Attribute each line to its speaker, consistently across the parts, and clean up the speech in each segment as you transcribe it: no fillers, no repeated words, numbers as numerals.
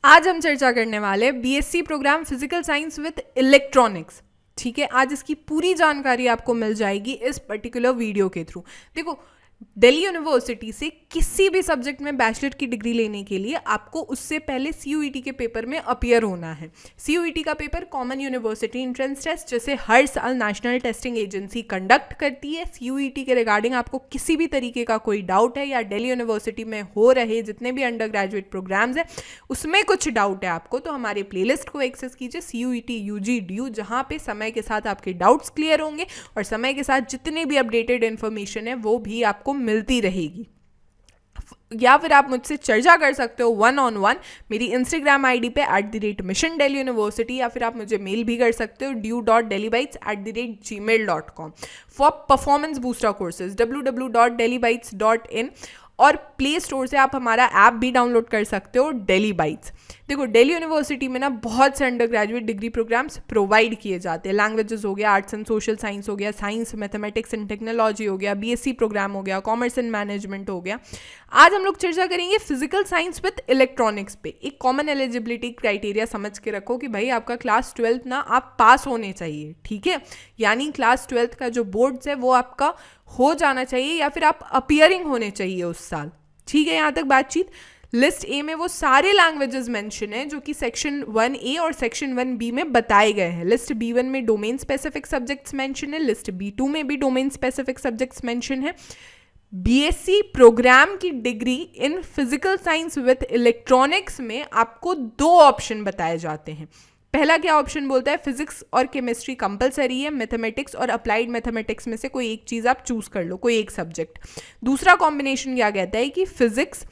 Speaker 1: आज हम चर्चा करने वाले BSc programme physical science with electronics. ठीक है, आज इसकी पूरी जानकारी आपको मिल जाएगी इस पर्टिकुलर वीडियो के थ्रू। देखो, दिल्ली यूनिवर्सिटी से किसी भी सब्जेक्ट में बैचलर की डिग्री लेने के लिए आपको उससे पहले सीयूईटी के पेपर में अपीयर होना है। सीयूईटी का paper common university entrance test जैसे हर साल नेशनल टेस्टिंग एजेंसी कंडक्ट करती है। सीयूईटी के रिगार्डिंग आपको किसी भी तरीके का कोई डाउट है या दिल्ली यूनिवर्सिटी में हो रहे जितने भी अंडर ग्रेजुएट प्रोग्राम्स हैं उसमें कुछ डाउट है आपको, तो हमारे प्लेलिस्ट को एक्सेस कीजिए सीयूईटी यूजी ड्यू, जहाँ पे समय के साथ आपके डाउट्स क्लियर होंगे और समय के साथ जितने भी अपडेटेड इन्फॉर्मेशन है वो भी आपको मिलती रहेगी। या फिर आप मुझसे चर्चा कर सकते हो 1-on-1 मेरी इंस्टाग्राम आईडी पे @mission delhi university, या फिर आप मुझे मेल भी कर सकते हो du.delhibytes@gmail.com for performance booster courses www.delhibytes.in, और प्ले स्टोर से आप हमारा ऐप भी डाउनलोड कर सकते हो दिल्ली बाइट्स। देखो, दिल्ली यूनिवर्सिटी में ना बहुत से undergraduate degree programmes provide किए जाते हैं। लैंग्वेजेस हो गया, आर्ट्स एंड सोशल साइंस हो गया, साइंस मैथमेटिक्स एंड टेक्नोलॉजी हो गया, बीएससी प्रोग्राम हो गया, कॉमर्स एंड मैनेजमेंट हो गया। आज हम लोग चर्चा करेंगे फिजिकल साइंस विद इलेक्ट्रॉनिक्स पे। एक कॉमन एलिजिबिलिटी क्राइटेरिया समझ के रखो कि भाई आपका क्लास 12th ना आप पास होने चाहिए। ठीक है, यानी क्लास 12th का जो बोर्ड्स है वो आपका हो जाना चाहिए या फिर आप अपीयरिंग होने चाहिए उस साल। ठीक है, यहाँ तक बातचीत। लिस्ट ए में वो सारे लैंग्वेजेस मेंशन है जो कि सेक्शन 1A और सेक्शन 1B में बताए गए हैं। लिस्ट B1 में डोमेन स्पेसिफिक सब्जेक्ट्स मेंशन है, लिस्ट B2 में भी डोमेन स्पेसिफिक सब्जेक्ट्स मेंशन है। बीएससी प्रोग्राम की degree in physical science with electronics में आपको 2 ऑप्शन बताए जाते हैं। पहला क्या ऑप्शन बोलता है, फिजिक्स और केमिस्ट्री कंपलसरी है, मैथमेटिक्स और अप्लाइड मैथमेटिक्स में से कोई एक चीज़ आप चूज कर लो, कोई एक सब्जेक्ट। दूसरा कॉम्बिनेशन क्या कहता है कि फिजिक्स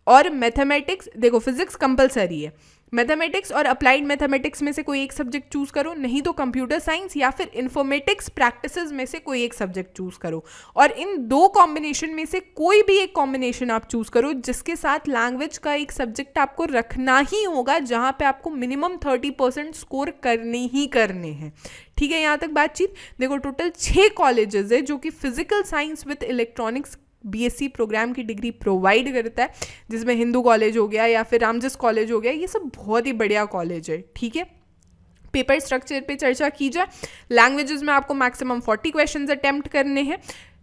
Speaker 1: और मैथमेटिक्स, देखो फिजिक्स कंपलसरी है, मैथमेटिक्स और अप्लाइड मैथमेटिक्स में से कोई एक सब्जेक्ट चूज करो, नहीं तो कंप्यूटर साइंस या फिर इन्फॉर्मेटिक्स प्रैक्टिसेस में से कोई एक सब्जेक्ट चूज करो। और इन 2 कॉम्बिनेशन में से कोई भी एक कॉम्बिनेशन आप चूज करो जिसके साथ लैंग्वेज का एक सब्जेक्ट आपको रखना ही होगा, जहां पे आपको मिनिमम 30% स्कोर करने ही करने हैं। ठीक है, यहाँ तक बातचीत। देखो, टोटल 6 कॉलेजेस है जो कि physical science with electronics BSc programme की डिग्री प्रोवाइड करता है, जिसमें हिंदू कॉलेज हो गया या फिर रामजस कॉलेज हो गया, ये सब बहुत ही बढ़िया कॉलेज है। ठीक है, पेपर स्ट्रक्चर पे चर्चा की जाए, लैंग्वेजेस में आपको मैक्सिमम 40 क्वेश्चंस अटेम्प्ट करने हैं,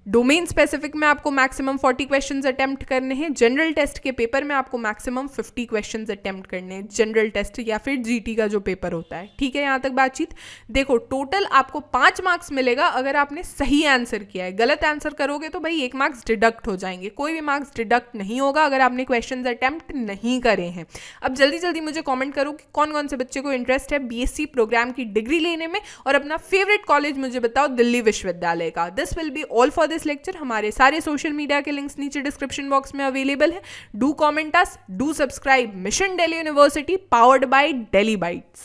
Speaker 1: डोमेन स्पेसिफिक में आपको मैक्सिमम 40 क्वेश्चंस अटेम्प्ट करने हैं, जनरल टेस्ट के पेपर में आपको मैक्सिमम 50 क्वेश्चंस अटेम्प्ट करने हैं, जनरल टेस्ट या फिर जीटी का जो पेपर होता है। ठीक है, यहाँ तक बातचीत। देखो, टोटल आपको 5 मार्क्स मिलेगा अगर आपने सही आंसर किया है। गलत आंसर करोगे तो भाई 1 मार्क्स डिडक्ट हो जाएंगे, कोई भी मार्क्स डिडक्ट नहीं होगा अगर आपने क्वेश्चन अटेम्प्ट नहीं करे हैं। अब जल्दी जल्दी मुझे कॉमेंट करो कि कौन कौन से बच्चे को इंटरेस्ट है बीएससी प्रोग्राम की डिग्री लेने में, और अपना फेवरेट कॉलेज मुझे बताओ दिल्ली विश्वविद्यालय का। This will be all for this lecture. हमारे सारे सोशल मीडिया के लिंक्स नीचे डिस्क्रिप्शन बॉक्स में अवेलेबल है। Do comment us, do subscribe mission Delhi university powered by Delhi bytes.